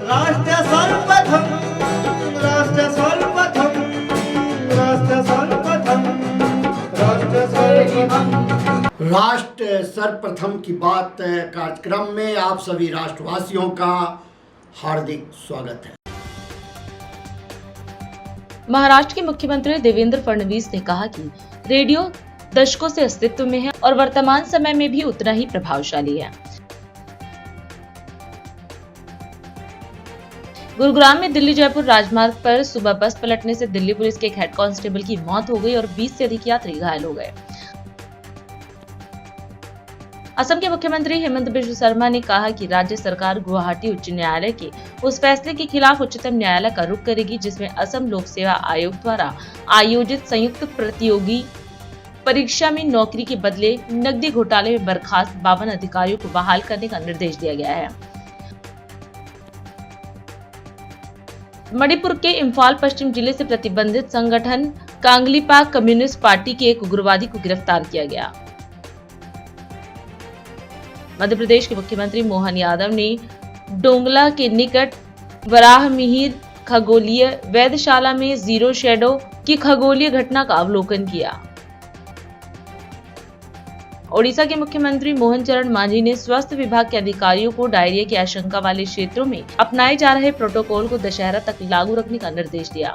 राष्ट्र सर्वप्रथम, राष्ट्र सर्वप्रथम, राष्ट्र सर्वप्रथम, राष्ट्र सर्वप्रथम। राष्ट्र सर्वप्रथम की बात कार्यक्रम में आप सभी राष्ट्रवासियों का हार्दिक स्वागत है। महाराष्ट्र के मुख्यमंत्री देवेंद्र फडणवीस ने कहा कि रेडियो दशकों से अस्तित्व में है और वर्तमान समय में भी उतना ही प्रभावशाली है। गुरुग्राम में दिल्ली जयपुर राजमार्ग पर सुबह बस पलटने से दिल्ली पुलिस के एक हेड कांस्टेबल की मौत हो गई और 20 से अधिक यात्री घायल हो गए। असम के मुख्यमंत्री हेमंत बिश्व शर्मा ने कहा कि राज्य सरकार गुवाहाटी उच्च न्यायालय के उस फैसले के खिलाफ उच्चतम न्यायालय का रुख करेगी जिसमें असम लोक सेवा आयोग द्वारा आयोजित संयुक्त प्रतियोगी परीक्षा में नौकरी के बदले नकदी घोटाले में बर्खास्त 52 अधिकारियों को बहाल करने का निर्देश दिया गया है। मणिपुर के इम्फाल पश्चिम जिले से प्रतिबंधित संगठन कांगलीपाक कम्युनिस्ट पार्टी के एक उग्रवादी को गिरफ्तार किया गया। मध्य प्रदेश के मुख्यमंत्री मोहन यादव ने डोंगला के निकट वराहमिहिर खगोलीय वेधशाला में जीरो शैडो की खगोलीय घटना का अवलोकन किया। ओडिशा के मुख्यमंत्री मोहन चरण मांझी ने स्वास्थ्य विभाग के अधिकारियों को डायरिया की आशंका वाले क्षेत्रों में अपनाए जा रहे प्रोटोकॉल को दशहरा तक लागू रखने का निर्देश दिया।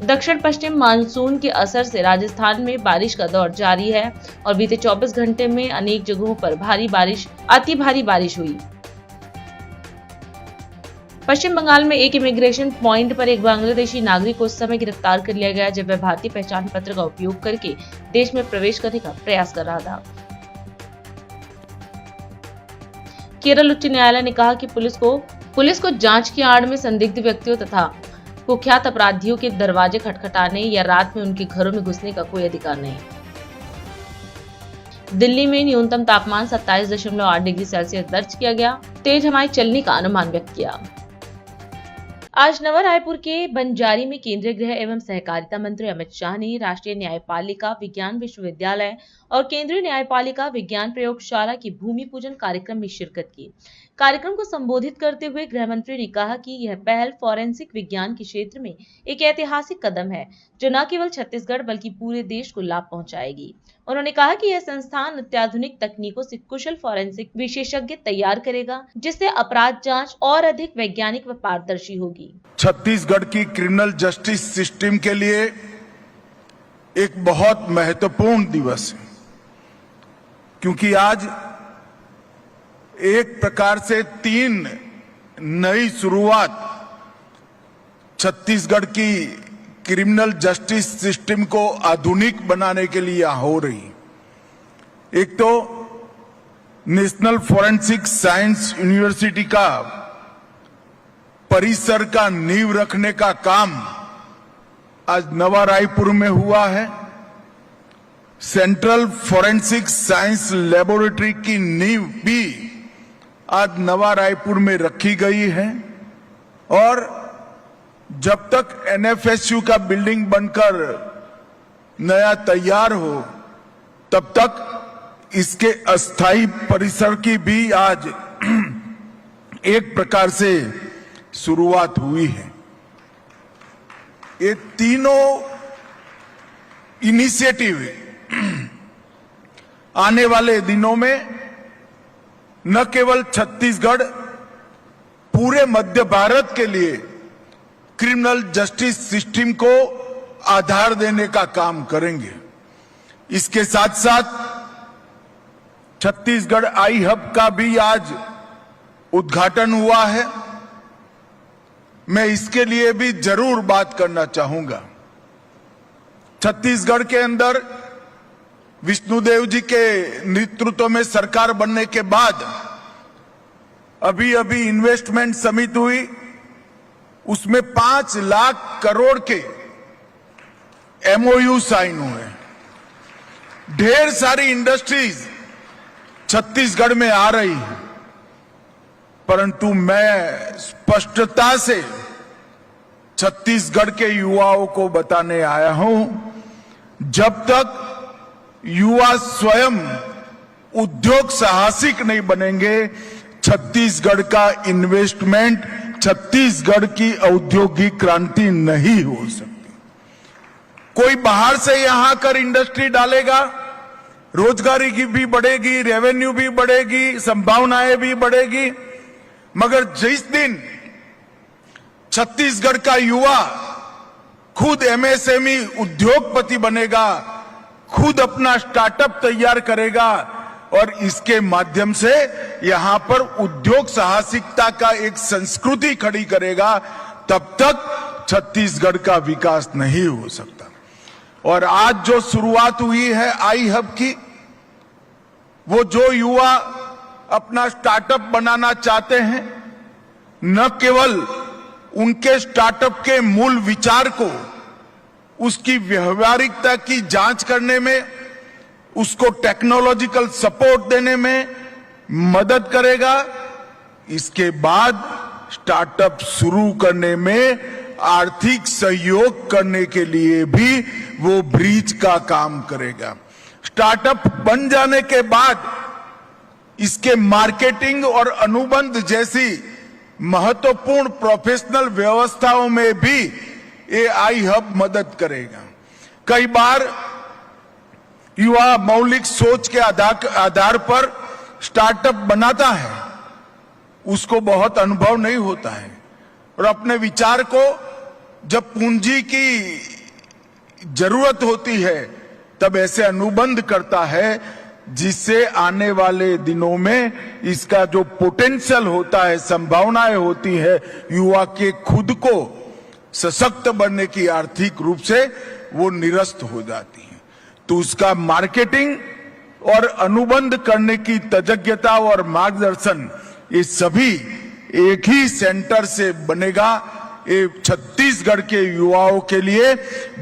दक्षिण पश्चिम मानसून के असर से राजस्थान में बारिश का दौर जारी है और बीते 24 घंटे में अनेक जगहों पर भारी बारिश, अति भारी बारिश हुई। पश्चिम बंगाल में एक इमिग्रेशन पॉइंट पर एक बांग्लादेशी नागरिक को उस समय गिरफ्तार कर लिया गया जब वह भारतीय पहचान पत्र का उपयोग करके देश में प्रवेश करने का प्रयास कर रहा था। केरल उच्च न्यायालय ने कहा कि पुलिस को जांच की आड़ में संदिग्ध व्यक्तियों तथा कुख्यात अपराधियों के दरवाजे खटखटाने या रात में उनके घरों में घुसने का कोई अधिकार नहीं। दिल्ली में न्यूनतम तापमान 27.8 डिग्री सेल्सियस दर्ज किया गया। तेज हवाएं चलने का अनुमान व्यक्त किया। आज नवा रायपुर के बंजारी में केंद्रीय गृह एवं सहकारिता मंत्री अमित शाह ने राष्ट्रीय न्यायपालिका विज्ञान विश्वविद्यालय और केंद्रीय न्यायपालिका विज्ञान प्रयोगशाला की भूमि पूजन कार्यक्रम में शिरकत की। कार्यक्रम को संबोधित करते हुए गृह मंत्री ने कहा कि यह पहल फॉरेंसिक विज्ञान के क्षेत्र में एक ऐतिहासिक कदम है जो न केवल छत्तीसगढ़ बल्कि पूरे देश को लाभ पहुंचाएगी। उन्होंने कहा कि यह संस्थान अत्याधुनिक तकनीकों से कुशल फॉरेंसिक विशेषज्ञ तैयार करेगा जिससे अपराध जांच और अधिक वैज्ञानिक व पारदर्शी होगी। छत्तीसगढ़ की क्रिमिनल जस्टिस सिस्टम के लिए एक बहुत महत्वपूर्ण दिवस है क्योंकि आज एक प्रकार से 3 नई शुरुआत छत्तीसगढ़ की क्रिमिनल जस्टिस सिस्टम को आधुनिक बनाने के लिए हो रही। एक तो नेशनल फॉरेंसिक साइंस यूनिवर्सिटी का परिसर का नींव रखने का काम आज नवा रायपुर में हुआ है। सेंट्रल फॉरेंसिक साइंस लेबोरेटरी की नींव भी आज नवा रायपुर में रखी गई है और जब तक एनएफएसयू का बिल्डिंग बनकर नया तैयार हो तब तक इसके अस्थायी परिसर की भी आज एक प्रकार से शुरुआत हुई है। ये तीनों इनिशिएटिव आने वाले दिनों में न केवल छत्तीसगढ़ पूरे मध्य भारत के लिए क्रिमिनल जस्टिस सिस्टम को आधार देने का काम करेंगे। इसके साथ साथ छत्तीसगढ़ आई हब का भी आज उद्घाटन हुआ है। मैं इसके लिए भी जरूर बात करना चाहूंगा। छत्तीसगढ़ के अंदर विष्णुदेव जी के नेतृत्व में सरकार बनने के बाद अभी इन्वेस्टमेंट समिट हुई, उसमें 5 लाख करोड़ के एमओयू साइन हुए। ढेर सारी इंडस्ट्रीज छत्तीसगढ़ में आ रही है, परंतु मैं स्पष्टता से छत्तीसगढ़ के युवाओं को बताने आया हूं, जब तक युवा स्वयं उद्योग साहसिक नहीं बनेंगे, छत्तीसगढ़ का इन्वेस्टमेंट, छत्तीसगढ़ की औद्योगिक क्रांति नहीं हो सकती। कोई बाहर से यहां कर इंडस्ट्री डालेगा, रोजगारी की भी बढ़ेगी, रेवेन्यू भी बढ़ेगी, संभावनाएं भी बढ़ेगी, मगर जिस दिन छत्तीसगढ़ का युवा खुद एमएसएमई उद्योगपति बनेगा, खुद अपना स्टार्टअप तैयार करेगा और इसके माध्यम से यहां पर उद्योग साहसिकता का एक संस्कृति खड़ी करेगा, तब तक छत्तीसगढ़ का विकास नहीं हो सकता। और आज जो शुरुआत हुई है आई हब की, वो जो युवा अपना स्टार्टअप बनाना चाहते हैं, न केवल उनके स्टार्टअप के मूल विचार को, उसकी व्यवहारिकता की जांच करने में, उसको टेक्नोलॉजिकल सपोर्ट देने में मदद करेगा, इसके बाद स्टार्टअप शुरू करने में आर्थिक सहयोग करने के लिए भी वो ब्रिज का काम करेगा। स्टार्टअप बन जाने के बाद इसके मार्केटिंग और अनुबंध जैसी महत्वपूर्ण प्रोफेशनल व्यवस्थाओं में भी AI हब मदद करेगा। कई बार युवा मौलिक सोच के आधार पर स्टार्टअप बनाता है, उसको बहुत अनुभव नहीं होता है और अपने विचार को जब पूंजी की जरूरत होती है तब ऐसे अनुबंध करता है, जिससे आने वाले दिनों में इसका जो पोटेंशियल होता है, संभावनाएं होती है, युवा के खुद को सशक्त बनने की आर्थिक रूप से वो निरस्त हो जाती है। तो उसका मार्केटिंग और अनुबंध करने की तज्ञता और मार्गदर्शन, ये सभी एक ही सेंटर से बनेगा। ये छत्तीसगढ़ के युवाओं के लिए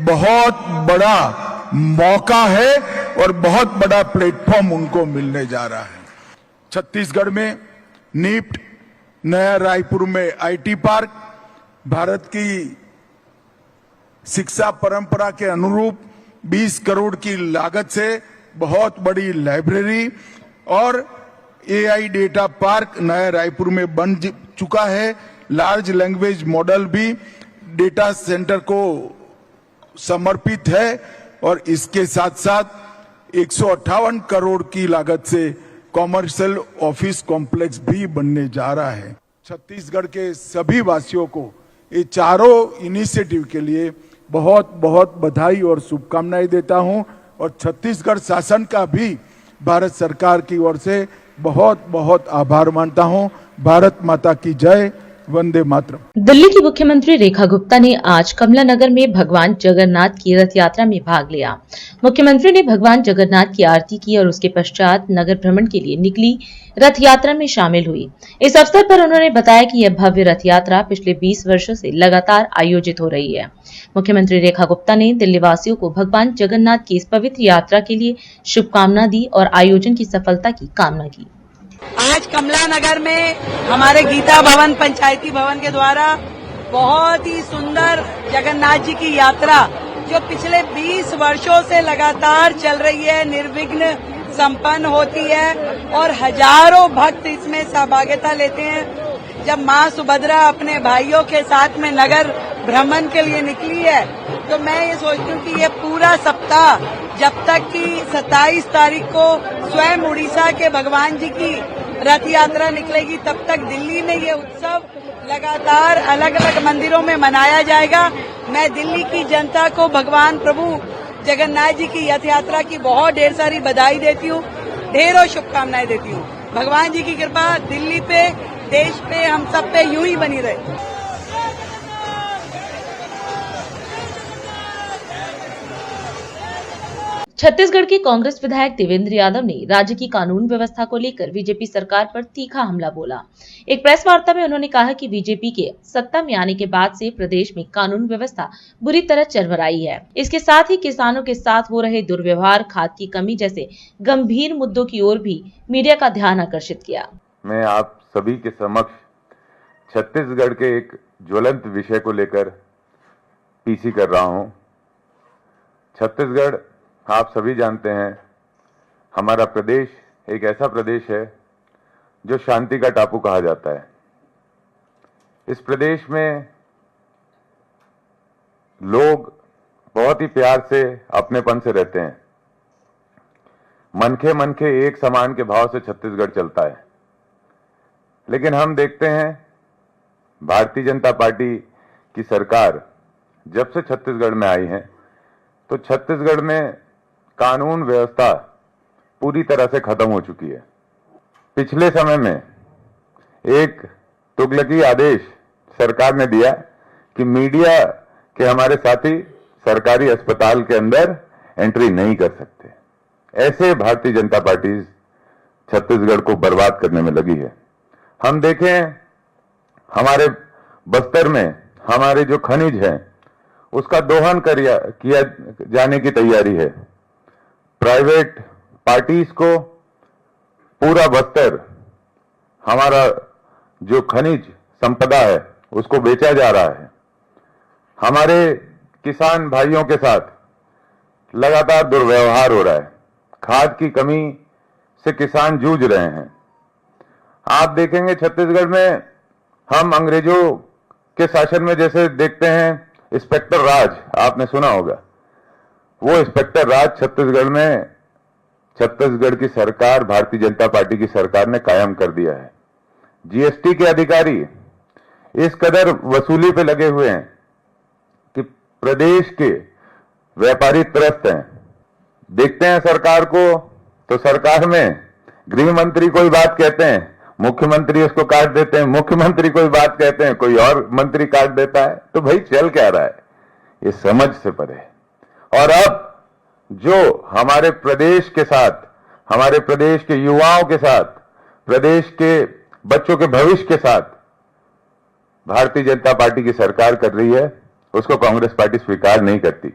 बहुत बड़ा मौका है और बहुत बड़ा प्लेटफॉर्म उनको मिलने जा रहा है। छत्तीसगढ़ में निफ्ट, नया रायपुर में आईटी पार्क, भारत की शिक्षा परंपरा के अनुरूप 20 करोड़ की लागत से बहुत बड़ी लाइब्रेरी और AI डेटा पार्क नया रायपुर में बन चुका है। लार्ज लैंग्वेज मॉडल भी डेटा सेंटर को समर्पित है और इसके साथ साथ 158 करोड़ की लागत से कॉमर्शियल ऑफिस कॉम्प्लेक्स भी बनने जा रहा है। छत्तीसगढ़ के सभी वासियों को ये चारों इनिशिएटिव के लिए बहुत बहुत बधाई और शुभकामनाएं देता हूं और छत्तीसगढ़ शासन का भी भारत सरकार की ओर से बहुत बहुत आभार मानता हूं। भारत माता की जय, वंदे मातरम। दिल्ली की मुख्यमंत्री रेखा गुप्ता ने आज कमला नगर में भगवान जगन्नाथ की रथ यात्रा में भाग लिया। मुख्यमंत्री ने भगवान जगन्नाथ की आरती की और उसके पश्चात नगर भ्रमण के लिए निकली रथ यात्रा में शामिल हुई। इस अवसर पर उन्होंने बताया कि यह भव्य रथ यात्रा पिछले 20 वर्षों से लगातार आयोजित हो रही है। मुख्यमंत्री रेखा गुप्ता ने दिल्ली वासियों को भगवान जगन्नाथ की इस पवित्र यात्रा के लिए शुभकामना दी और आयोजन की सफलता की कामना की। आज कमला नगर में हमारे गीता भवन पंचायती भवन के द्वारा बहुत ही सुंदर जगन्नाथ जी की यात्रा जो पिछले 20 वर्षों से लगातार चल रही है, निर्विघ्न संपन्न होती है और हजारों भक्त इसमें सहभागिता लेते हैं। जब माँ सुभद्रा अपने भाइयों के साथ में नगर भ्रमण के लिए निकली है तो मैं ये सोचती हूँ कि ये पूरा सप्ताह जब तक कि 27 तारीख को स्वयं उड़ीसा के भगवान जी की रथ यात्रा निकलेगी तब तक दिल्ली में ये उत्सव लगातार अलग अलग मंदिरों में मनाया जाएगा। मैं दिल्ली की जनता को भगवान प्रभु जगन्नाथ जी की रथ यात्रा की बहुत ढेर सारी बधाई देती हूँ, ढेरों शुभकामनाएं देती हूँ। भगवान जी की कृपा दिल्ली पे, देश पे, हम सब पे यूं ही बनी रहे। छत्तीसगढ़ के कांग्रेस विधायक देवेंद्र यादव ने राज्य की कानून व्यवस्था को लेकर बीजेपी सरकार पर तीखा हमला बोला। एक प्रेस वार्ता में उन्होंने कहा कि बीजेपी के सत्ता में आने के बाद से प्रदेश में कानून व्यवस्था बुरी तरह चरमराई है। इसके साथ ही किसानों के साथ हो रहे दुर्व्यवहार, खाद की कमी जैसे गंभीर मुद्दों की ओर भी मीडिया का ध्यान आकर्षित किया। मैं आप सभी के समक्ष छत्तीसगढ़ के एक ज्वलंत विषय को लेकर पीसी कर रहा हूं। छत्तीसगढ़ आप सभी जानते हैं, हमारा प्रदेश एक ऐसा प्रदेश है जो शांति का टापू कहा जाता है। इस प्रदेश में लोग बहुत ही प्यार से, अपनेपन से रहते हैं। मनखे मनखे एक समान के भाव से छत्तीसगढ़ चलता है। लेकिन हम देखते हैं भारतीय जनता पार्टी की सरकार जब से छत्तीसगढ़ में आई है तो छत्तीसगढ़ में कानून व्यवस्था पूरी तरह से खत्म हो चुकी है। पिछले समय में एक तुगलकी आदेश सरकार ने दिया कि मीडिया के हमारे साथी सरकारी अस्पताल के अंदर एंट्री नहीं कर सकते। ऐसे भारतीय जनता पार्टी छत्तीसगढ़ को बर्बाद करने में लगी है। हम देखें हमारे बस्तर में हमारे जो खनिज हैं उसका दोहन किया जाने की तैयारी है। प्राइवेट पार्टीज को पूरा बस्तर हमारा जो खनिज संपदा है उसको बेचा जा रहा है। हमारे किसान भाइयों के साथ लगातार दुर्व्यवहार हो रहा है। खाद की कमी से किसान जूझ रहे हैं। आप देखेंगे छत्तीसगढ़ में हम अंग्रेजों के शासन में जैसे देखते हैं इंस्पेक्टर राज, आपने सुना होगा, वो इंस्पेक्टर राज छत्तीसगढ़ की सरकार, भारतीय जनता पार्टी की सरकार ने कायम कर दिया है। जीएसटी के अधिकारी इस कदर वसूली पे लगे हुए हैं कि प्रदेश के व्यापारी त्रस्त हैं। देखते हैं सरकार को तो सरकार में गृह मंत्री कोई बात कहते हैं, मुख्यमंत्री उसको काट देते हैं, मुख्यमंत्री कोई बात कहते हैं, कोई और मंत्री काट देता है। तो भाई चल क्या रहा है, ये समझ से परे। और अब जो हमारे प्रदेश के साथ, हमारे प्रदेश के युवाओं के साथ, प्रदेश के बच्चों के भविष्य के साथ भारतीय जनता पार्टी की सरकार कर रही है, उसको कांग्रेस पार्टी स्वीकार नहीं करती।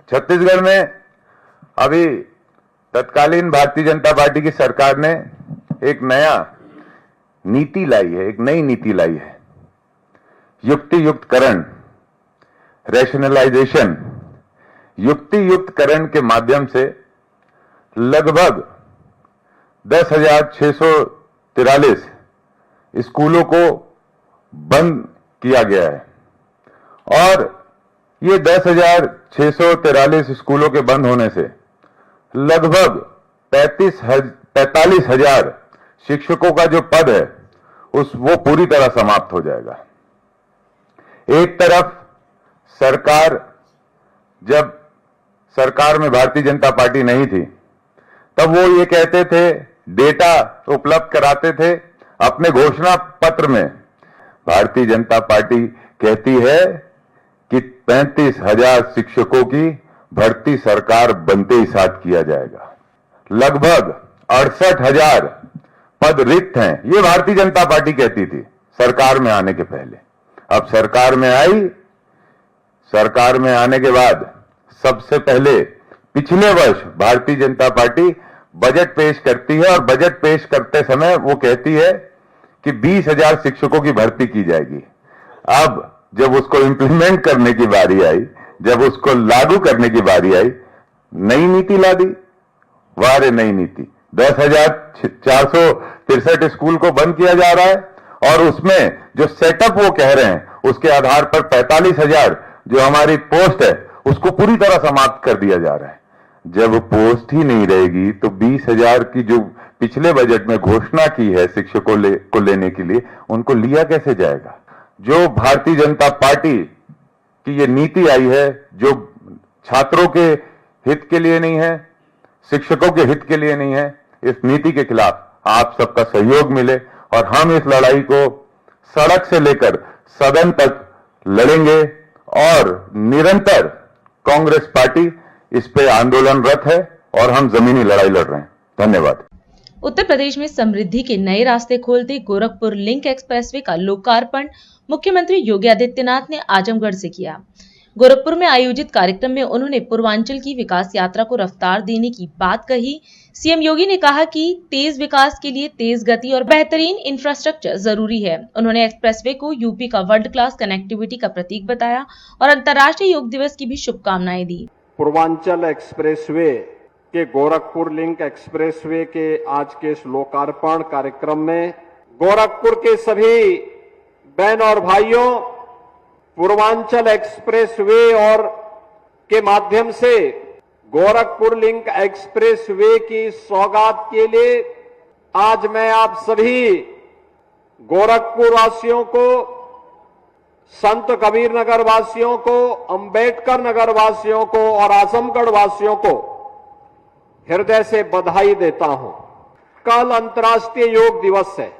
छत्तीसगढ़ में अभी तत्कालीन भारतीय जनता पार्टी की सरकार ने एक नया नीति लाई है, एक नई नीति लाई है, युक्ति युक्तकरण, रैशनलाइजेशन। युक्ति युक्तकरण के माध्यम से लगभग 10,643 स्कूलों को बंद किया गया है। और ये 10,643 स्कूलों के बंद होने से लगभग 45,000 शिक्षकों का जो पद है वो पूरी तरह समाप्त हो जाएगा। एक तरफ सरकार, जब सरकार में भारतीय जनता पार्टी नहीं थी तब वो ये कहते थे, डेटा उपलब्ध कराते थे अपने घोषणा पत्र में। भारतीय जनता पार्टी कहती है कि 35,000 शिक्षकों की भर्ती सरकार बनते ही साथ किया जाएगा। लगभग 68,000 पद रिक्त हैं, ये भारतीय जनता पार्टी कहती थी सरकार में आने के पहले। अब सरकार में आई, सरकार में आने के बाद सबसे पहले पिछले वर्ष भारतीय जनता पार्टी बजट पेश करती है और बजट पेश करते समय वो कहती है कि 20,000 शिक्षकों की भर्ती की जाएगी। अब जब उसको इंप्लीमेंट करने की बारी आई, जब उसको लागू करने की बारी आई, नई नीति ला दी। वाह रे नई नीति, 10,463 स्कूल को बंद किया जा रहा है और उसमें जो सेटअप वो कह रहे हैं उसके आधार पर 45,000 जो हमारी पोस्ट है उसको पूरी तरह समाप्त कर दिया जा रहा है। जब पोस्ट ही नहीं रहेगी तो 20,000 की जो पिछले बजट में घोषणा की है शिक्षकों को लेने के लिए, उनको लिया कैसे जाएगा? जो भारतीय जनता पार्टी की ये नीति आई है, जो छात्रों के हित के लिए नहीं है, शिक्षकों के हित के लिए नहीं है, इस नीति के खिलाफ आप सबका सहयोग मिले और हम इस लड़ाई को सड़क से लेकर सदन तक लड़ेंगे और निरंतर कांग्रेस पार्टी इस पे आंदोलनरत है और हम जमीनी लड़ाई लड़ रहे हैं। धन्यवाद। उत्तर प्रदेश में समृद्धि के नए रास्ते खोलते गोरखपुर लिंक एक्सप्रेसवे का लोकार्पण मुख्यमंत्री योगी आदित्यनाथ ने आजमगढ़ से किया। गोरखपुर में आयोजित कार्यक्रम में उन्होंने पूर्वांचल की विकास यात्रा को रफ्तार देने की बात कही। सीएम योगी ने कहा कि तेज विकास के लिए तेज गति और बेहतरीन इंफ्रास्ट्रक्चर जरूरी है। उन्होंने एक्सप्रेसवे को यूपी का वर्ल्ड क्लास कनेक्टिविटी का प्रतीक बताया और अंतर्राष्ट्रीय योग दिवस की भी शुभकामनाएं दी। पूर्वांचल एक्सप्रेसवे कि गोरखपुर लिंक एक्सप्रेसवे के आज के इस लोकार्पण कार्यक्रम में गोरखपुर के सभी बहन और भाइयों, पूर्वांचल एक्सप्रेसवे और के माध्यम से गोरखपुर लिंक एक्सप्रेसवे की सौगात के लिए आज मैं आप सभी गोरखपुर वासियों को, संत कबीर नगर वासियों को, अंबेडकर नगर वासियों को और आजमगढ़ वासियों को हृदय से बधाई देता हूं। कल अंतर्राष्ट्रीय योग दिवस है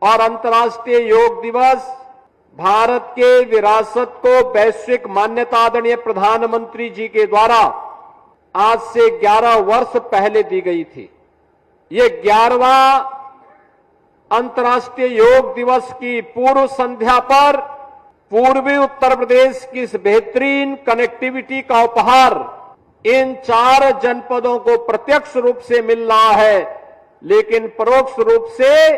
और अंतर्राष्ट्रीय योग दिवस भारत के विरासत को वैश्विक मान्यता आदरणीय प्रधानमंत्री जी के द्वारा आज से 11 वर्ष पहले दी गई थी। ये 11वां अंतर्राष्ट्रीय योग दिवस की पूर्व संध्या पर पूर्वी उत्तर प्रदेश की इस बेहतरीन कनेक्टिविटी का उपहार इन 4 जनपदों को प्रत्यक्ष रूप से मिल रहा है, लेकिन परोक्ष रूप से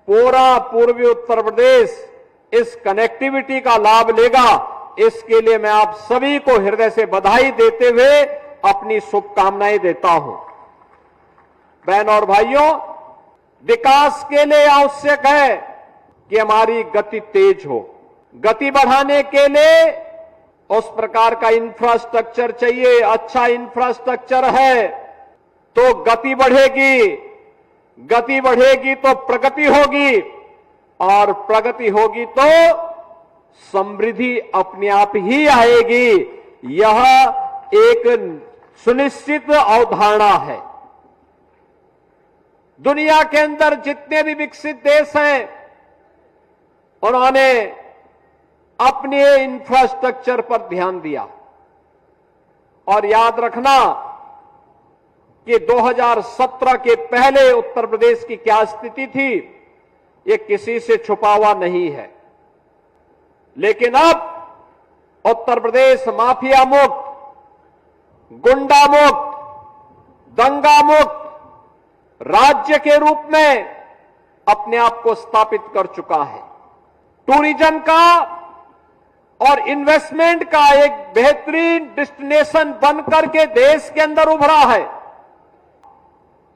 पूरा पूर्वी उत्तर प्रदेश इस कनेक्टिविटी का लाभ लेगा। इसके लिए मैं आप सभी को हृदय से बधाई देते हुए अपनी शुभकामनाएं देता हूं। बहन और भाइयों, विकास के लिए आवश्यक है कि हमारी गति तेज हो। गति बढ़ाने के लिए उस प्रकार का इंफ्रास्ट्रक्चर चाहिए। अच्छा इंफ्रास्ट्रक्चर है तो गति बढ़ेगी, गति बढ़ेगी तो प्रगति होगी और प्रगति होगी तो समृद्धि अपने आप ही आएगी। यह एक सुनिश्चित अवधारणा है। दुनिया के अंदर जितने भी विकसित देश हैं उन्होंने अपने इंफ्रास्ट्रक्चर पर ध्यान दिया। और याद रखना कि 2017 के पहले उत्तर प्रदेश की क्या स्थिति थी, ये किसी से छुपा हुआ नहीं है। लेकिन अब उत्तर प्रदेश माफिया मुक्त, गुंडा मुक्त, दंगा मुक्त राज्य के रूप में अपने आप को स्थापित कर चुका है। टूरिज्म का और इन्वेस्टमेंट का एक बेहतरीन डेस्टिनेशन बनकर के देश के अंदर उभरा है।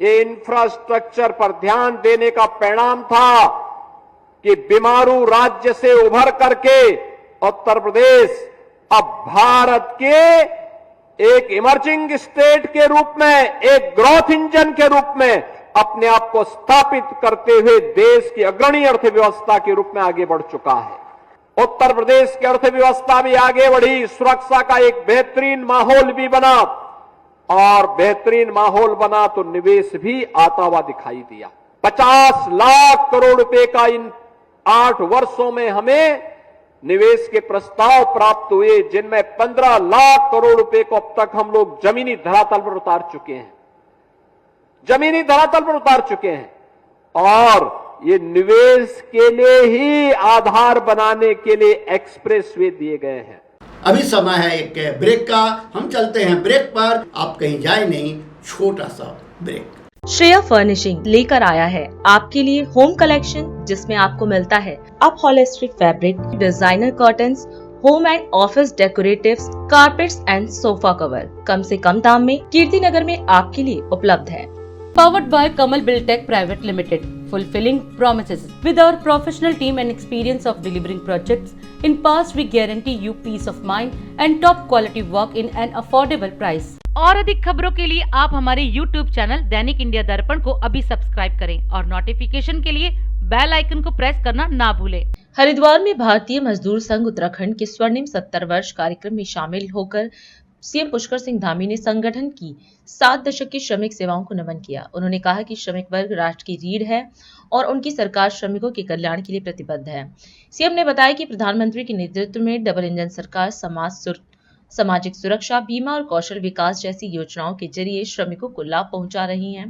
ये इंफ्रास्ट्रक्चर पर ध्यान देने का परिणाम था कि बीमारू राज्य से उभर करके उत्तर प्रदेश अब भारत के एक इमर्जिंग स्टेट के रूप में, एक ग्रोथ इंजन के रूप में अपने आप को स्थापित करते हुए देश की अग्रणी अर्थव्यवस्था के रूप में आगे बढ़ चुका है। उत्तर प्रदेश की अर्थव्यवस्था भी आगे बढ़ी, सुरक्षा का एक बेहतरीन माहौल भी बना और बेहतरीन माहौल बना तो निवेश भी आता हुआ दिखाई दिया। 50 लाख करोड़ रुपए का इन 8 वर्षों में हमें निवेश के प्रस्ताव प्राप्त हुए, जिनमें 15 लाख करोड़ रुपए को अब तक हम लोग जमीनी धरातल पर उतार चुके हैं, जमीनी धरातल पर उतार चुके हैं। और ये निवेश के लिए ही आधार बनाने के लिए एक्सप्रेसवे दिए गए हैं। अभी समय है एक ब्रेक का, हम चलते हैं ब्रेक पर। आप कहीं जाए नहीं, छोटा सा ब्रेक। श्रेया फर्निशिंग लेकर आया है आपके लिए होम कलेक्शन, जिसमें आपको मिलता है upholstery fabric, designer curtains, home and office decoratives, carpets and sofa cover कम से कम दाम में कीर्ति नगर में आपके लिए उपलब्ध है। Powered by Kamal Buildtech Private Limited, fulfilling promises. With our professional team and experience of delivering projects, in past we guarantee you peace of mind and top quality work in an affordable price. और अधिक खबरों के लिए आप हमारे YouTube channel दैनिक India दर्पण को अभी सब्सक्राइब करें और नोटिफिकेशन के लिए बेल आइकन को प्रेस करना ना भूलें। हरिद्वार में भारतीय मजदूर संघ उत्तराखंड के स्वर्णिम 70 वर्ष कार्यक्रम में शामिल होकर सीएम पुष्कर सिंह धामी ने संगठन की 7 दशक की श्रमिक सेवाओं को नमन किया। उन्होंने कहा कि श्रमिक वर्ग राष्ट्र की रीढ़ है और उनकी सरकार श्रमिकों के कल्याण के लिए प्रतिबद्ध है। सीएम ने बताया कि प्रधानमंत्री के नेतृत्व में डबल इंजन सरकार सामाजिक सुरक्षा, बीमा और कौशल विकास जैसी योजनाओं के जरिए श्रमिकों को लाभ पहुंचा रही है।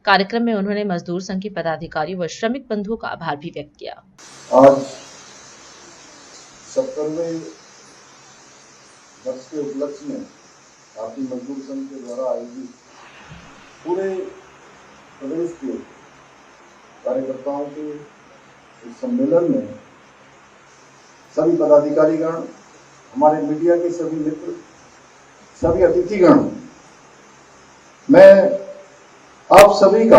कार्यक्रम में उन्होंने मजदूर संघ के पदाधिकारियों व श्रमिक बंधुओं का आभार भी व्यक्त किया। आज 70वें वर्ष के उपलक्ष्य में भारतीय मजदूर संघ के द्वारा आयोजित पूरे प्रदेश के कार्यकर्ताओं के इस सम्मेलन में सभी पदाधिकारीगण, हमारे मीडिया के सभी मित्र, सभी अतिथिगण, मैं आप सभी का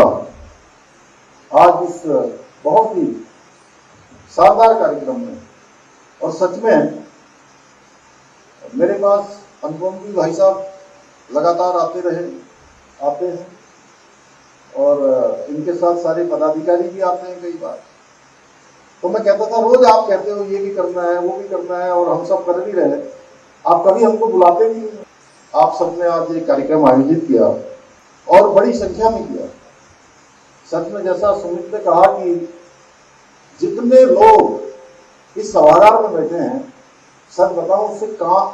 आज इस बहुत ही शानदार कार्यक्रम में, और सच में मेरे पास अनुपम जी भाई साहब लगातार आते हैं और इनके साथ सारे पदाधिकारी भी आते हैं कई बार। तो मैं कहता था रोज आप कहते हो ये भी करना है वो भी करना है और हम सब कर भी रहे हैं, आप कभी हमको बुलाते भी नहीं। आप सबने आज एक कार्यक्रम आयोजित किया और बड़ी संख्या में किया। सच में जैसा सुमित ने कहा कि जितने लोग इस सभागार में बैठे हैं, सच बताऊं उससे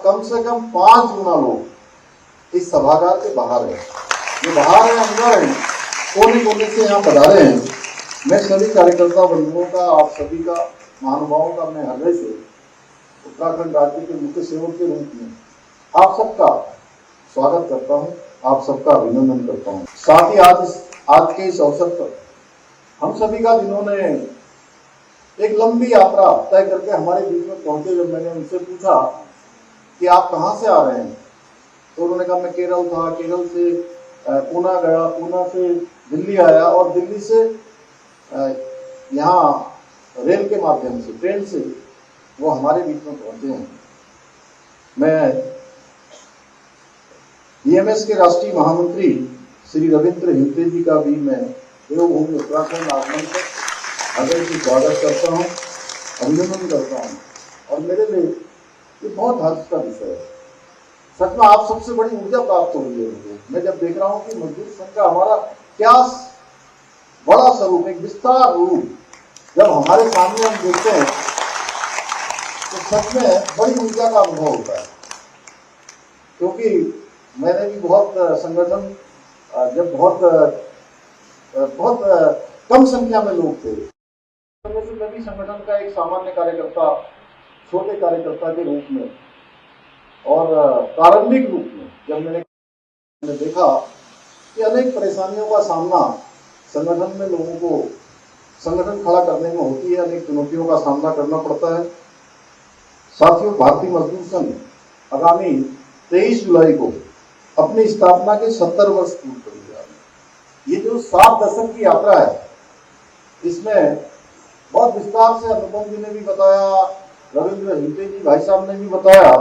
कम से कम 5 गुना लोग इस सभागार के बाहर है। जो बाहर है अंदर है, कोने कोने से यहाँ पधारे हैं। मैं सभी कार्यकर्ता बंधुओं का, आप सभी का, महानुभावों का मैं हृदय से उत्तराखंड राज्य के मुख्य सेवक के रूप में आप सबका स्वागत करता हूँ, आप सबका अभिनंदन करता हूँ। साथ ही आज के इस अवसर पर हम सभी का जिन्होंने एक लंबी यात्रा तय करके हमारे बीच में पहुंचे, जब मैंने उनसे पूछा कि आप कहाँ से आ रहे हैं तो उन्होंने कहा मैं केरल था, केरल से पूना गया, पूना से दिल्ली आया और दिल्ली से यहाँ रेल के माध्यम से, ट्रेन से वो हमारे बीच में पहुंचे हैं। मैं बीएमएस के राष्ट्रीय महामंत्री श्री रविंद्र हिंते जी का भी मैं देवभूमि उत्तराखंड आगमन पर हृदय से स्वागत करता हूँ, अभिनंदन करता हूँ। और मेरे लिए ये बहुत हर्ष का विषय है। सच में आप सबसे बड़ी ऊर्जा प्राप्त हो रही है मुझे। मैं जब देख रहा हूँ कि मजदूर संघ का हमारा क्या बड़ा स्वरूप, एक विस्तार रूप जब हमारे सामने हम देखते हैं तो सच में बड़ी ऊर्जा का अनुभव होता है। क्योंकि मैंने भी बहुत संगठन, जब बहुत कम संख्या में लोग थे, मैं भी संगठन का एक सामान्य कार्यकर्ता, छोटे कार्यकर्ता के रूप में और प्रारंभिक रूप में जब मैंने देखा कि अनेक परेशानियों का सामना संगठन में लोगों को संगठन खड़ा करने में होती है, अनेक चुनौतियों का सामना करना पड़ता है। साथियों, भारतीय मजदूर संघ आगामी 23 जुलाई को अपनी स्थापना के 70 वर्ष पूर्ण करने जा रहे हैं। ये जो 7 दशक की यात्रा है, इसमें बहुत विस्तार से अनुपम जी ने भी बताया, रविंद्र हिंते जी भाई साहब ने भी बताया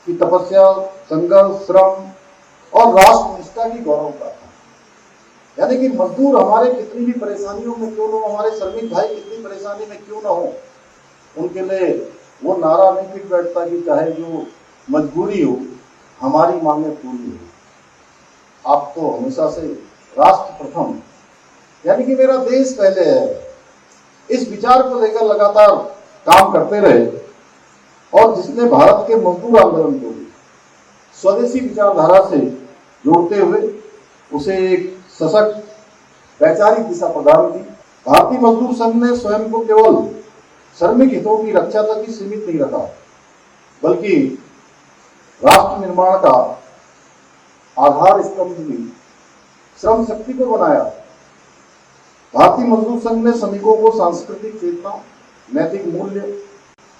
कि तपस्या, संघर्ष, श्रम और राष्ट्र निष्ठा की गौरव का था। यानी कि मजदूर हमारे कितनी भी परेशानियों में क्यों न हो, हमारे श्रमिक भाई कितनी परेशानी में क्यों न हो, उनके लिए वो नारा नहीं फिट बैठता कि चाहे जो मजबूरी हो, हमारी मांगें पूरी हो। आप तो हमेशा से राष्ट्र प्रथम, यानी कि मेरा देश पहले है, इस विचार को लेकर लगातार काम करते रहे और जिसने भारत के मजदूर आंदोलन को भी स्वदेशी विचारधारा से जोड़ते हुए उसे एक सशक्त वैचारिक दिशा प्रदान की। भारतीय मजदूर संघ ने स्वयं को केवल श्रमिक हितों की रक्षा तक ही सीमित नहीं रखा, बल्कि राष्ट्र निर्माण का आधार स्तंभ भी श्रम शक्ति को बनाया। भारतीय मजदूर संघ ने श्रमिकों को सांस्कृतिक चेतना, नैतिक मूल्य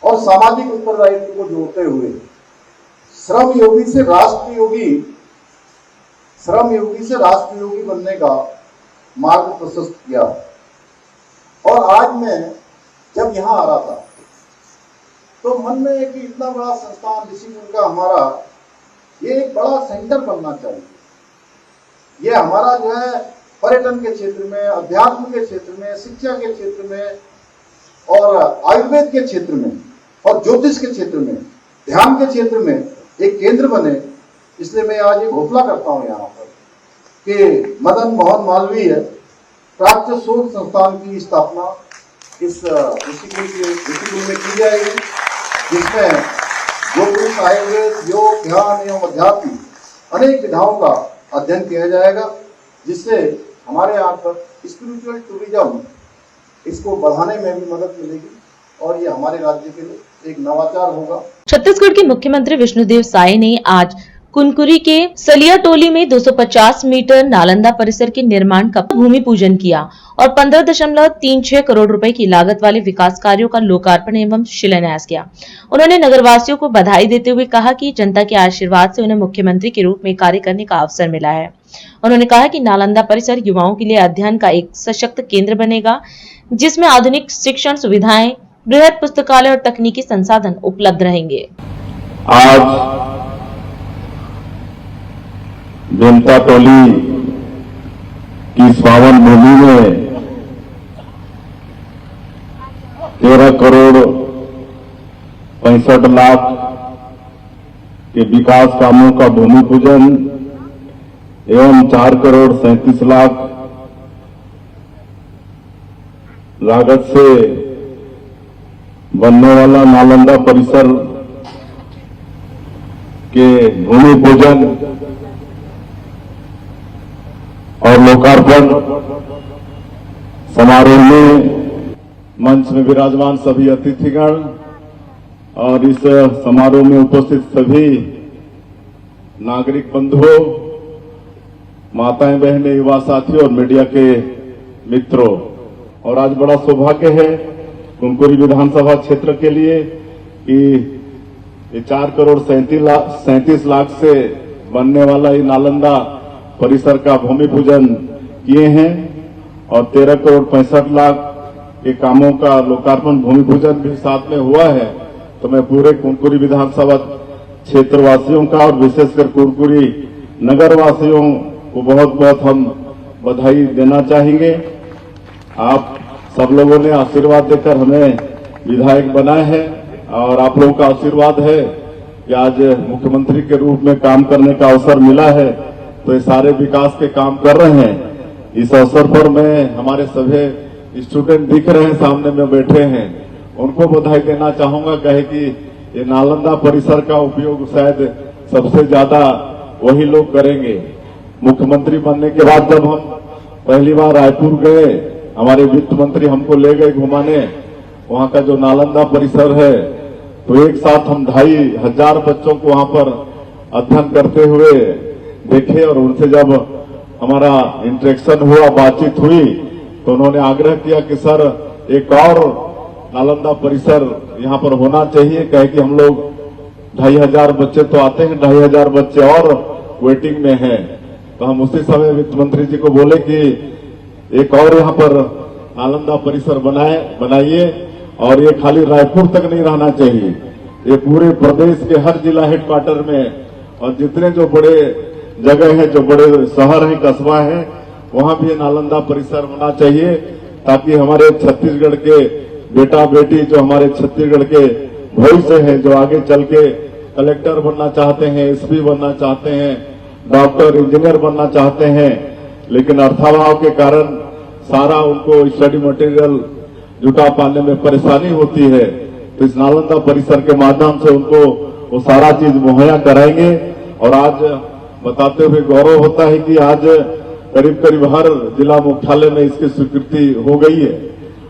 और सामाजिक उत्तरदायित्व को जोड़ते हुए श्रम योगी से राष्ट्र योगी बनने का मार्ग प्रशस्त किया। और आज मैं जब यहाँ आ रहा था तो मन में है कि इतना बड़ा संस्थान ऋषिकुल का हमारा, ये एक बड़ा सेंटर बनना चाहिए। ये हमारा जो है पर्यटन के क्षेत्र में, अध्यात्म के क्षेत्र में, शिक्षा के क्षेत्र में और आयुर्वेद के क्षेत्र में और ज्योतिष के क्षेत्र में, ध्यान के क्षेत्र में एक केंद्र बने। इसलिए मैं आज ये घोषणा करता हूँ यहाँ पर कि मदन मोहन मालवीय प्राच्य शोध संस्थान की स्थापना इस ऋषिकुल में की जाएगी, जिसमें ज्योतिष, आयुर्वेद, योग, ध्यान एवं अध्यात्म अनेक विधाओं का अध्ययन किया जाएगा, जिससे हमारे यहाँ पर स्पिरिचुअल टूरिज्म इसको बढ़ाने में भी मदद मिलेगी और ये हमारे राज्य के लिए एक नवाचार होगा। छत्तीसगढ़ के मुख्यमंत्री विष्णुदेव साय ने आज कुनकुरी के सलिया टोली में 250 मीटर नालंदा परिसर के निर्माण का भूमि पूजन किया और 15.36 करोड़ रुपए की लागत वाले विकास कार्यों का लोकार्पण एवं शिलान्यास किया। उन्होंने नगरवासियों को बधाई देते हुए कहा कि जनता के आशीर्वाद से उन्हें मुख्यमंत्री के रूप में कार्य करने का अवसर मिला है। उन्होंने कहा कि नालंदा परिसर युवाओं के लिए अध्ययन का एक सशक्त केंद्र बनेगा, जिसमें आधुनिक शिक्षण सुविधाएं, बृहद पुस्तकालय और तकनीकी संसाधन उपलब्ध रहेंगे। आज जनता टोली की स्वावन भूमि में 13 करोड़ 65 लाख के विकास कामों का भूमि पूजन एवं 4 करोड़ 37 लाख लागत से बनने वाला नालंदा परिसर के भूमि पूजन और लोकार्पण समारोह में मंच में विराजमान सभी अतिथिगण और इस समारोह में उपस्थित सभी नागरिक बंधुओं, माताएं, बहनें, युवा साथियों और मीडिया के मित्रों, और आज बड़ा सौभाग्य है कुनकुरी विधानसभा क्षेत्र के लिए कि 4 करोड़ 37 लाख से बनने वाला ये नालंदा परिसर का भूमि पूजन किए हैं और 13 करोड़ 65 लाख के कामों का लोकार्पण भूमि पूजन भी साथ में हुआ है। तो मैं पूरे कुनकुरी विधानसभा क्षेत्र वासियों का और विशेषकर कुनकुरी नगर वासियों को बहुत बहुत हम बधाई देना चाहेंगे। आप सब लोगों ने आशीर्वाद देकर हमें विधायक बनाए हैं और आप लोगों का आशीर्वाद है कि आज मुख्यमंत्री के रूप में काम करने का अवसर मिला है, तो ये सारे विकास के काम कर रहे हैं। इस अवसर पर मैं हमारे सभी स्टूडेंट दिख रहे हैं, सामने में बैठे हैं, उनको बधाई देना चाहूंगा। कहे कि ये नालंदा परिसर का उपयोग शायद सबसे ज्यादा वही लोग करेंगे। मुख्यमंत्री बनने के बाद जब हम पहली बार रायपुर गए, हमारे वित्त मंत्री हमको ले गए घुमाने, वहां का जो नालंदा परिसर है, तो एक साथ हम 2,500 बच्चों को वहां पर अध्ययन करते हुए देखे और उनसे जब हमारा इंटरेक्शन हुआ, बातचीत हुई, तो उन्होंने आग्रह किया कि सर एक और नालंदा परिसर यहाँ पर होना चाहिए। कहे कि हम लोग 2,500 बच्चे तो आते हैं, 2,500 बच्चे और वेटिंग में हैं। तो हम उसी समय वित्त मंत्री जी को बोले कि एक और यहाँ पर नालंदा परिसर बनाइए और ये खाली रायपुर तक नहीं रहना चाहिए, ये पूरे प्रदेश के हर जिला हेडक्वार्टर में और जितने जो बड़े जगह है, जो बड़े शहर हैं, कस्बा हैं, वहां भी नालंदा परिसर होना चाहिए, ताकि हमारे छत्तीसगढ़ के बेटा बेटी, जो हमारे छत्तीसगढ़ के भविष्य है, जो आगे चल के कलेक्टर बनना चाहते हैं, एसपी बनना चाहते हैं, डॉक्टर, इंजीनियर बनना चाहते हैं, लेकिन अर्थाभाव के कारण सारा उनको स्टडी मटेरियल जुटा पाने में परेशानी होती है। तो इस नालंदा परिसर के माध्यम से उनको वो सारा चीज मुहैया कराएंगे। और आज बताते हुए गौरव होता है कि आज करीब करीब हर जिला मुख्यालय में इसकी स्वीकृति हो गई है।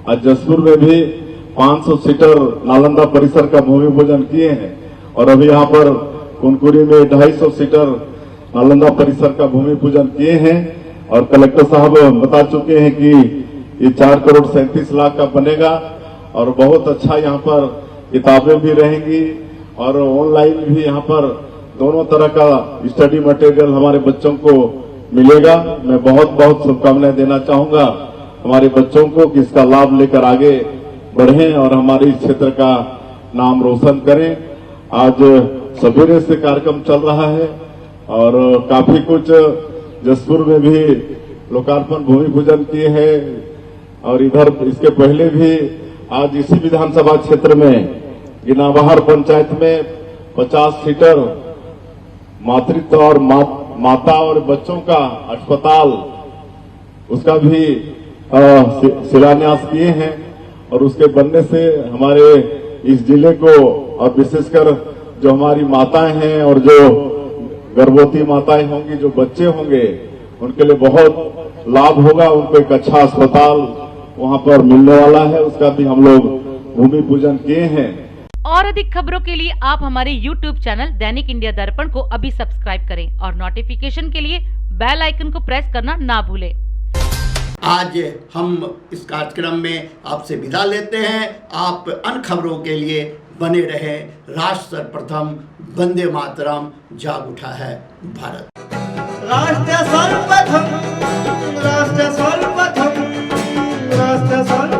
आज जसपुर में भी 500 सीटर नालंदा परिसर का भूमि पूजन किए हैं और अभी यहाँ पर कुनकुरी में 250 सीटर नालंदा परिसर का भूमि पूजन किए हैं और कलेक्टर साहब बता चुके हैं कि ये 4 करोड़ 37 लाख का बनेगा और बहुत अच्छा यहाँ पर किताबें भी रहेंगी और ऑनलाइन भी यहाँ पर दोनों तरह का स्टडी मटेरियल हमारे बच्चों को मिलेगा। मैं बहुत बहुत शुभकामनाएं देना चाहूंगा हमारे बच्चों को कि इसका लाभ लेकर आगे बढ़ें और हमारे इस क्षेत्र का नाम रोशन करें। आज सवेरे से कार्यक्रम चल रहा है और काफी कुछ जसपुर में भी लोकार्पण भूमि पूजन किए हैं और इधर इसके पहले भी आज इसी विधानसभा क्षेत्र में गिनाबहार पंचायत में 50 सीटर मातृत्व और माता और बच्चों का अस्पताल, उसका भी शिलान्यास किए हैं और उसके बनने से हमारे इस जिले को और विशेषकर जो हमारी माताएं हैं और जो गर्भवती माताएं होंगी, जो बच्चे होंगे, उनके लिए बहुत लाभ होगा। उनको एक अच्छा अस्पताल वहां पर मिलने वाला है, उसका भी हम लोग भूमि पूजन किए हैं। और और अधिक खबरों के लिए आप हमारे YouTube चैनल दैनिक इंडिया दर्पण को अभी सब्सक्राइब करें और नोटिफिकेशन के लिए बेल आइकन को प्रेस करना ना भूलें। आज हम इस कार्यक्रम में आपसे विदा लेते हैं। आप अन्य खबरों के लिए बने रहे। राष्ट्र सर्वप्रथम, वंदे मातरम, जाग उठा है भारत। राष्ट्र सर्वप्रथम, राष्ट्र सर्वप्रथम, राष्ट्र सर्वप्रथम।